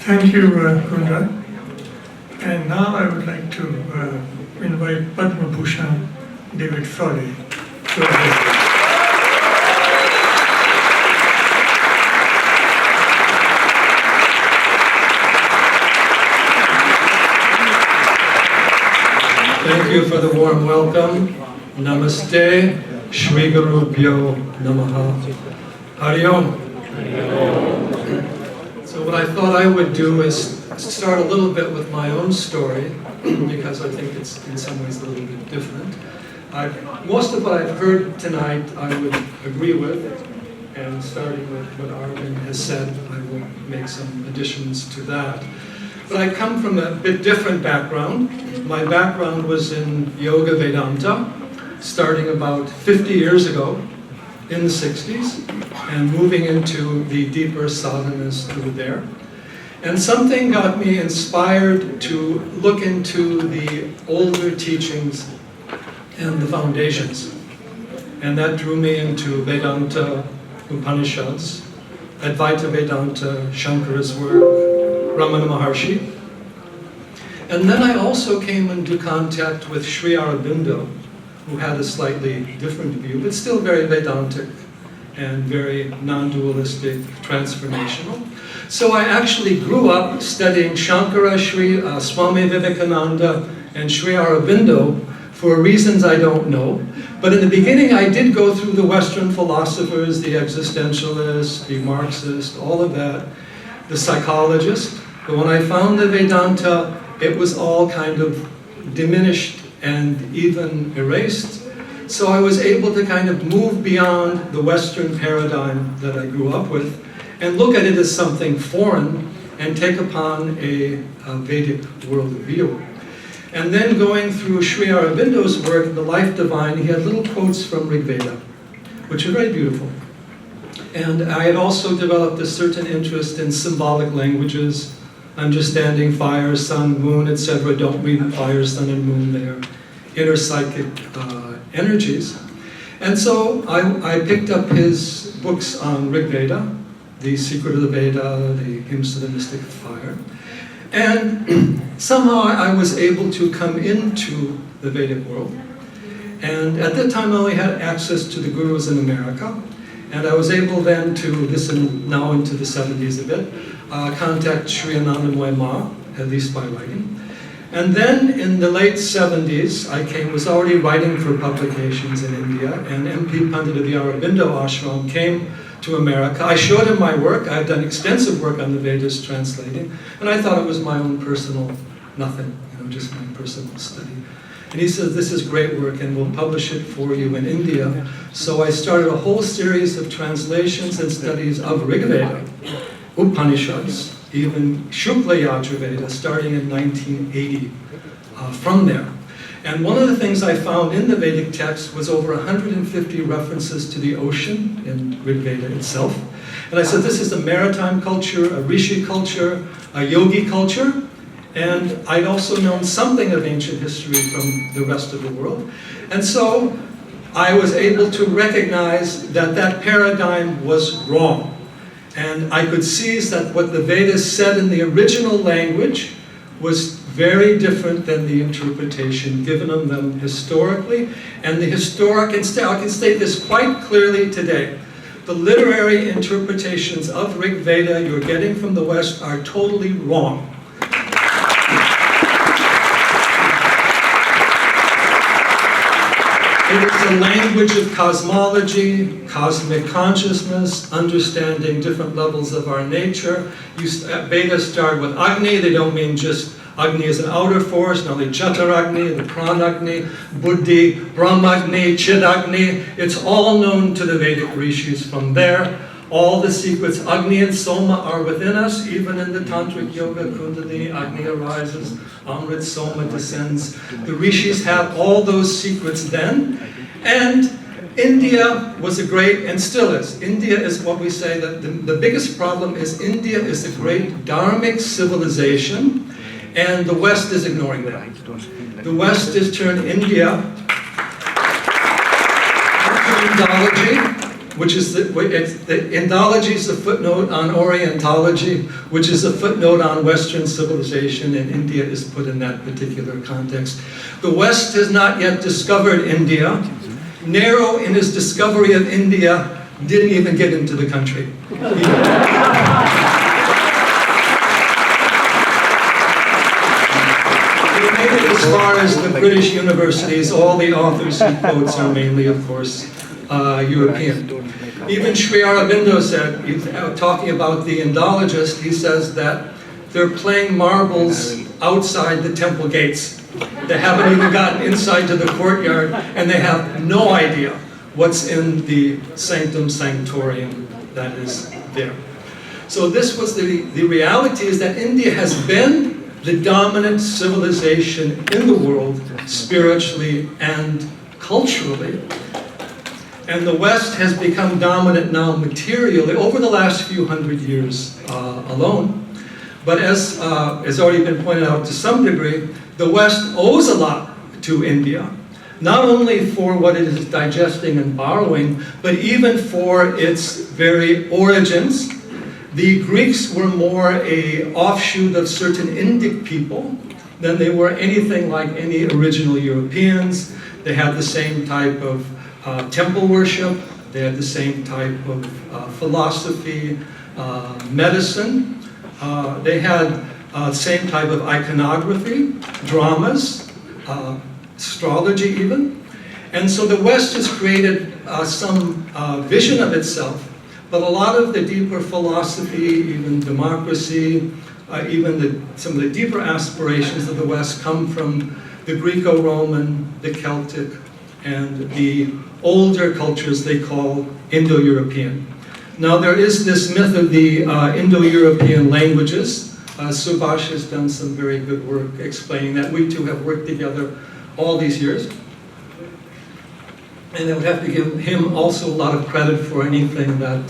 Thank you, Kunra. And now I would like to invite Padma Bhushan David Frawley to address us. Thank you for the warm welcome. Namaste, Shri Guru Bhyo Namaha. Hari Om. So what I thought I would do is start a little bit with my own story, because I think it's in some ways a little bit different. Most of what I've heard tonight I would agree with, and starting with what Arvind has said, I will make some additions to that. But I come from a bit different background. My background was in Yoga Vedanta, starting about 50 years ago in the 60s, and moving into the deeper sadhanas through there. And something got me inspired to look into the older teachings and the foundations. And that drew me into Vedanta Upanishads, Advaita Vedanta, Shankara's work, Ramana Maharshi. And then I also came into contact with Sri Aurobindo, who had a slightly different view, but still very Vedantic and very non-dualistic, transformational. So I actually grew up studying Shankara, Swami Vivekananda, and Sri Aurobindo for reasons I don't know. But in the beginning I did go through the Western philosophers, the existentialists, the Marxists, all of that, the psychologists. But when I found the Vedanta, it was all kind of diminished and even erased. So I was able to kind of move beyond the Western paradigm that I grew up with and look at it as something foreign and take upon a Vedic worldview. And then going through Sri Aurobindo's work, The Life Divine, he had little quotes from Rig Veda, which are very beautiful. And I had also developed a certain interest in symbolic languages, understanding fire, sun, moon, etc. Don't read fire, sun, and moon there. Inner psychic energies. And so I picked up his books on Rig Veda, The Secret of the Veda, The Hymns to the Mystic Fire. And somehow I was able to come into the Vedic world. And at that time I only had access to the gurus in America. And I was able then to listen, now into the 70s a bit, contact Sri Anandamoy Ma, at least by writing. And then in the late 70s, I was already writing for publications in India, and MP Pandit of the Aurobindo Ashram came to America. I showed him my work. I had done extensive work on the Vedas translating, and I thought it was my own personal nothing, just my personal study. And he said, this is great work, and we'll publish it for you in India. So I started a whole series of translations and studies of Rig Veda, Upanishads, even Shukla Ayurveda, starting in 1980, from there. And one of the things I found in the Vedic text was over 150 references to the ocean in Rig Veda itself. And I said, this is a maritime culture, a rishi culture, a yogi culture, and I'd also known something of ancient history from the rest of the world. And so I was able to recognize that that paradigm was wrong. And I could seize that what the Vedas said in the original language was very different than the interpretation given of them historically. And the historic, I can state this quite clearly today, the literary interpretations of Rig Veda you're getting from the West are totally wrong. It is a language of cosmology, cosmic consciousness, understanding different levels of our nature. Vedas start with Agni. They don't mean just Agni as an outer force, not only Jataragni, the Pranagni, Buddhi, Brahmagni, Chidagni. It's all known to the Vedic rishis from there. All the secrets, Agni and Soma, are within us. Even in the Tantric Yoga, Kundalini, Agni arises, Amrit Soma descends. The rishis had all those secrets then. And India was a great, and still is. India is what we say that the biggest problem is India is a great dharmic civilization, and the West is ignoring that. The West has turned India into Indology, which is the Indology is a footnote on Orientology, which is a footnote on Western civilization, and India is put in that particular context. The West has not yet discovered India. Nehru, in his discovery of India, didn't even get into the country. As far as the British universities, all the authors he quotes are mainly, of course, European. Even Sri Aurobindo said, talking about the Indologist, he says that they're playing marbles outside the temple gates. They haven't even gotten inside to the courtyard, and they have no idea what's in the sanctum sanctorium that is there. So this was the reality is that India has been the dominant civilization in the world, spiritually and culturally. And the West has become dominant now materially over the last few hundred years alone. But as has already been pointed out to some degree, the West owes a lot to India, not only for what it is digesting and borrowing, but even for its very origins. The Greeks were more an offshoot of certain Indic people than they were anything like any original Europeans. They had the same type of temple worship. They had the same type of philosophy, medicine. They had same type of iconography, dramas, astrology even. And so the West has created some vision of itself. But a lot of the deeper philosophy, even democracy, some of the deeper aspirations of the West come from the Greco-Roman, the Celtic, and the older cultures they call Indo-European. Now there is this myth of the Indo-European languages. Subhash has done some very good work explaining that. We two have worked together all these years. And I would have to give him also a lot of credit for anything that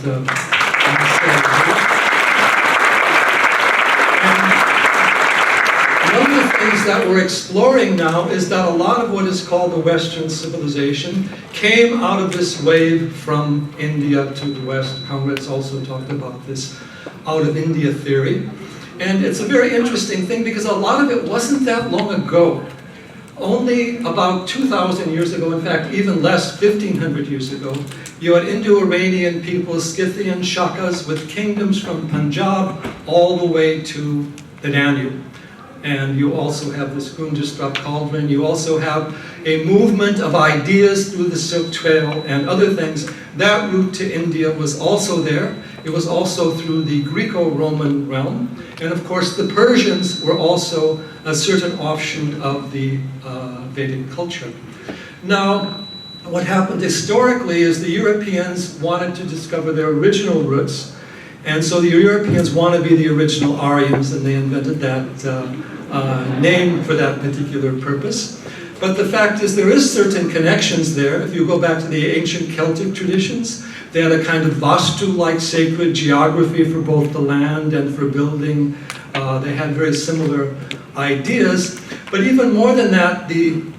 one of the things that we're exploring now is that a lot of what is called the Western civilization came out of this wave from India to the West. Comrades also talked about this out of India theory. And it's a very interesting thing because a lot of it wasn't that long ago. Only about 2,000 years ago, in fact, even less, 1,500 years ago, you had Indo-Iranian people, Scythian Shakas, with kingdoms from Punjab all the way to the Danube. And you also have this Gunjastrap cauldron. You also have a movement of ideas through the Silk Trail and other things. That route to India was also there. It was also through the Greco-Roman realm. And of course, the Persians were also a certain offshoot of the Vedic culture. Now, what happened historically is the Europeans wanted to discover their original roots. And so the Europeans want to be the original Aryans, and they invented that name for that particular purpose. But the fact is there is certain connections there. If you go back to the ancient Celtic traditions, they had a kind of Vastu-like sacred geography for both the land and for building. They had very similar ideas. But even more than that,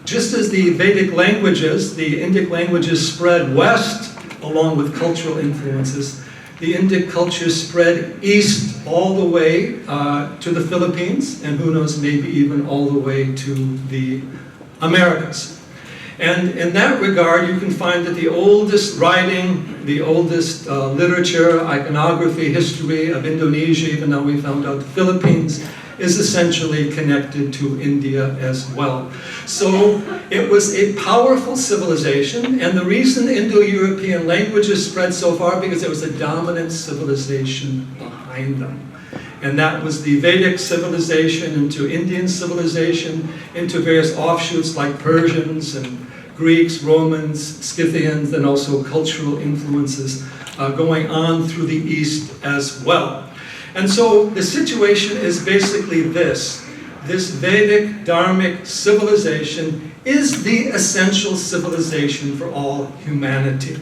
just as the Vedic languages, the Indic languages spread west along with cultural influences, the Indic culture spread east all the way to the Philippines, and who knows, maybe even all the way to the Americas. And in that regard, you can find that the oldest writing, the oldest literature, iconography, history of Indonesia, even though we found out the Philippines, is essentially connected to India as well. So it was a powerful civilization, and the reason Indo-European languages spread so far because there was a dominant civilization behind them. And that was the Vedic civilization into Indian civilization, into various offshoots like Persians and Greeks, Romans, Scythians, and also cultural influences going on through the East as well. And so the situation is basically this. This Vedic, Dharmic civilization is the essential civilization for all humanity.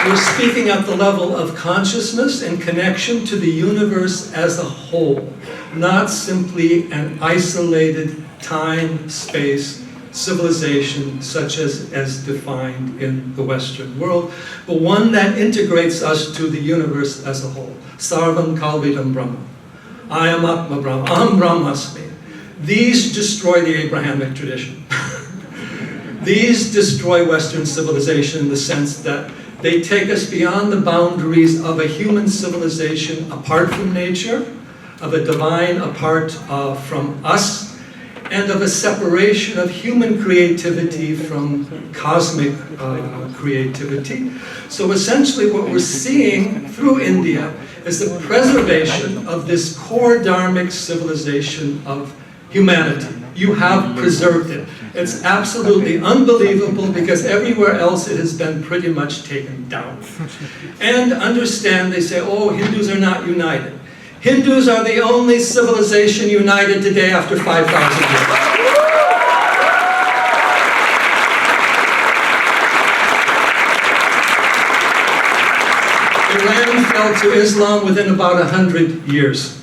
We're speaking at the level of consciousness and connection to the universe as a whole, not simply an isolated time, space, civilization, such as defined in the Western world, but one that integrates us to the universe as a whole. Sarvam Kalvidam Brahma. I am Atma Brahma. Aham Brahmasmi. These destroy the Abrahamic tradition. These destroy Western civilization in the sense that they take us beyond the boundaries of a human civilization apart from nature, of a divine apart from us, and of a separation of human creativity from cosmic creativity. So essentially what we're seeing through India is the preservation of this core dharmic civilization of humanity. You have preserved it. It's absolutely unbelievable because everywhere else it has been pretty much taken down. And understand, they say, oh, Hindus are not united. Hindus are the only civilization united today after 5,000 years. Iran fell to Islam within about 100 years.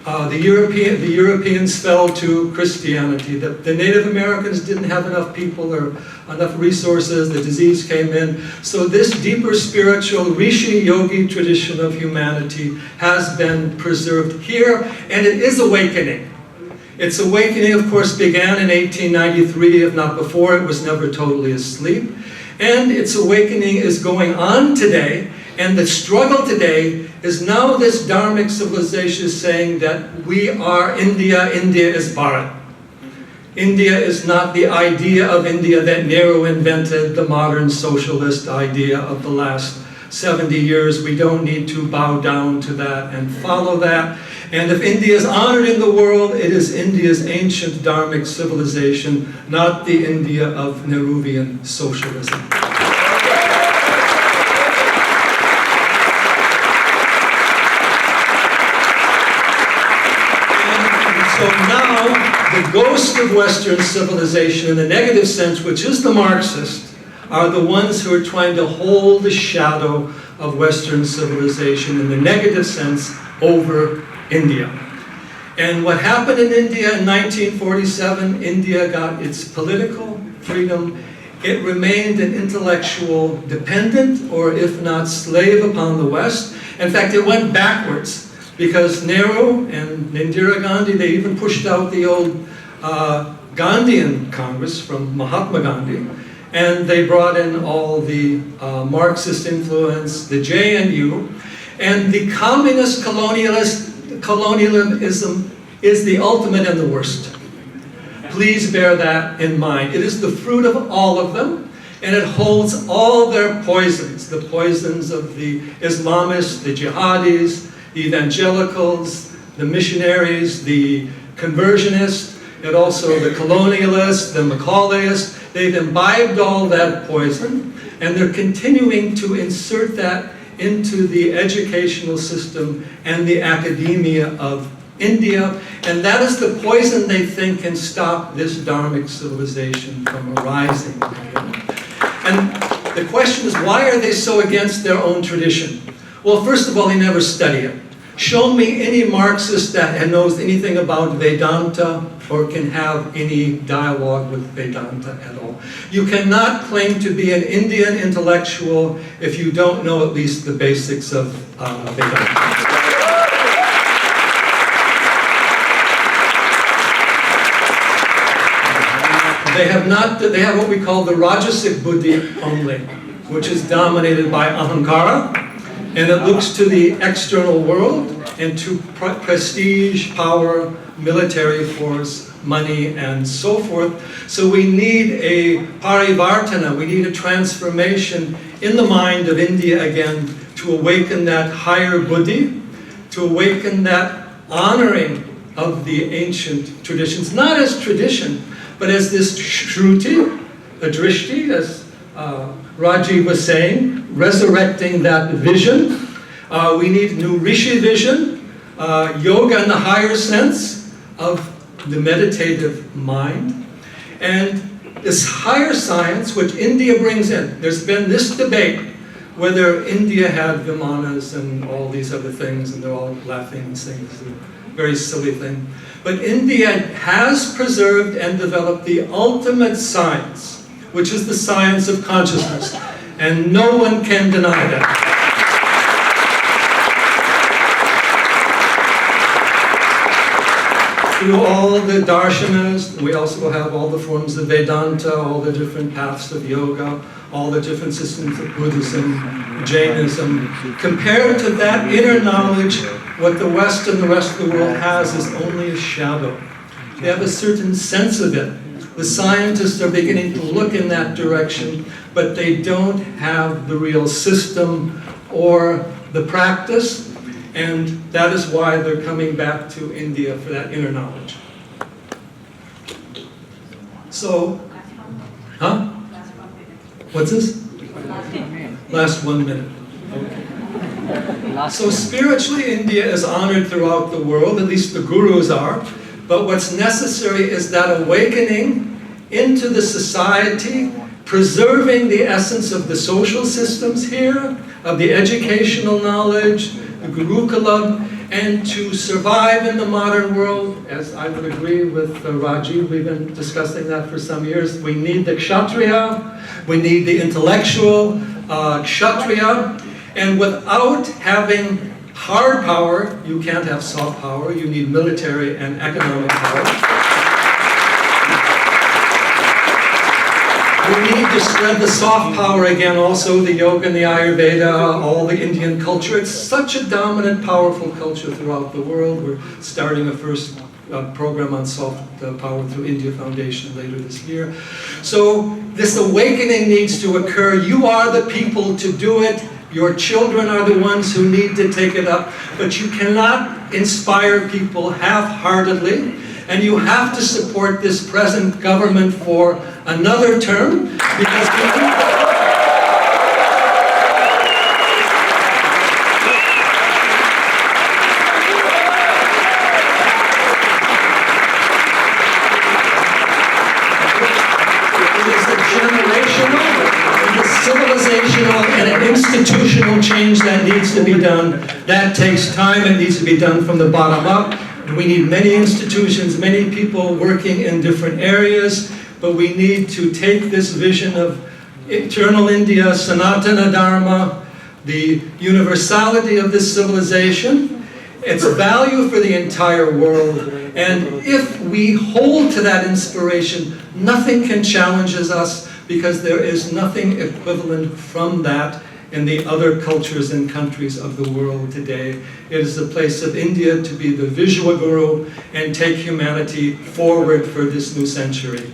The Europeans fell to Christianity. The Native Americans didn't have enough people or enough resources. The disease came in. So this deeper spiritual Rishi Yogi tradition of humanity has been preserved here, and it is awakening. Its awakening, of course, began in 1893, if not before. It was never totally asleep. And its awakening is going on today. And the struggle today is now this dharmic civilization is saying that we are India, India is Bharat. India is not the idea of India that Nehru invented, the modern socialist idea of the last 70 years. We don't need to bow down to that and follow that. And if India is honored in the world, it is India's ancient dharmic civilization, not the India of Nehruvian socialism. So now, the ghost of Western civilization in the negative sense, which is the Marxist, are the ones who are trying to hold the shadow of Western civilization in the negative sense over India. And what happened in India in 1947, India got its political freedom. It remained an intellectual dependent, or if not slave upon the West. In fact, it went backwards. Because Nehru and Indira Gandhi, they even pushed out the old Gandhian Congress from Mahatma Gandhi, and they brought in all the Marxist influence, the JNU, and the communist colonialism is the ultimate and the worst. Please bear that in mind. It is the fruit of all of them, and it holds all their poisons, the poisons of the Islamists, the jihadis, the evangelicals, the missionaries, the conversionists, and also the colonialists, the Macaulayists. They've imbibed all that poison, and they're continuing to insert that into the educational system and the academia of India, and that is the poison they think can stop this dharmic civilization from arising again. And the question is, why are they so against their own tradition? Well, first of all, they never study it. Show me any Marxist that knows anything about Vedanta or can have any dialogue with Vedanta at all. You cannot claim to be an Indian intellectual if you don't know at least the basics of Vedanta. They have what we call the Rajasic Buddhi only, which is dominated by Ahankara. And it looks to the external world and to prestige, power, military force, money, and so forth. So we need a parivartana, we need a transformation in the mind of India again to awaken that higher buddhi, to awaken that honoring of the ancient traditions, not as tradition, but as this shruti, a drishti, as Raji was saying, resurrecting that vision. We need new rishi vision, yoga in the higher sense of the meditative mind. And this higher science, which India brings in. There's been this debate whether India had vimanas and all these other things, and they're all laughing and saying very silly thing. But India has preserved and developed the ultimate science, which is the science of consciousness. And no one can deny that. Through all the darshanas, we also have all the forms of Vedanta, all the different paths of yoga, all the different systems of Buddhism, Jainism. Compared to that inner knowledge, what the West and the rest of the world has is only a shadow. They have a certain sense of it. The scientists are beginning to look in that direction, but they don't have the real system or the practice, and that is why they're coming back to India for that inner knowledge. So, huh? What's this? Last 1 minute. Okay. So spiritually, India is honored throughout the world, at least the gurus are, but what's necessary is that awakening into the society, preserving the essence of the social systems here, of the educational knowledge, the Gurukula, and to survive in the modern world, as I would agree with Rajiv, we've been discussing that for some years, we need the Kshatriya, we need the intellectual Kshatriya, and without having hard power, you can't have soft power, you need military and economic power. We need to spread the soft power again, also the yoga and the Ayurveda, all the Indian culture. It's such a dominant, powerful culture throughout the world. We're starting a first program on soft power through India Foundation later this year. So this awakening needs to occur. You are the people to do it. Your children are the ones who need to take it up. But you cannot inspire people half-heartedly. And you have to support this present government for another term, because we need it is a generational, a civilizational, and an institutional change that needs to be done. That takes time. It needs to be done from the bottom up. We need many institutions, many people working in different areas, but we need to take this vision of eternal India, Sanatana Dharma, the universality of this civilization, its value for the entire world, and if we hold to that inspiration, nothing can challenge us, because there is nothing equivalent from that in the other cultures and countries of the world today. It is the place of India to be the visual guru and take humanity forward for this new century.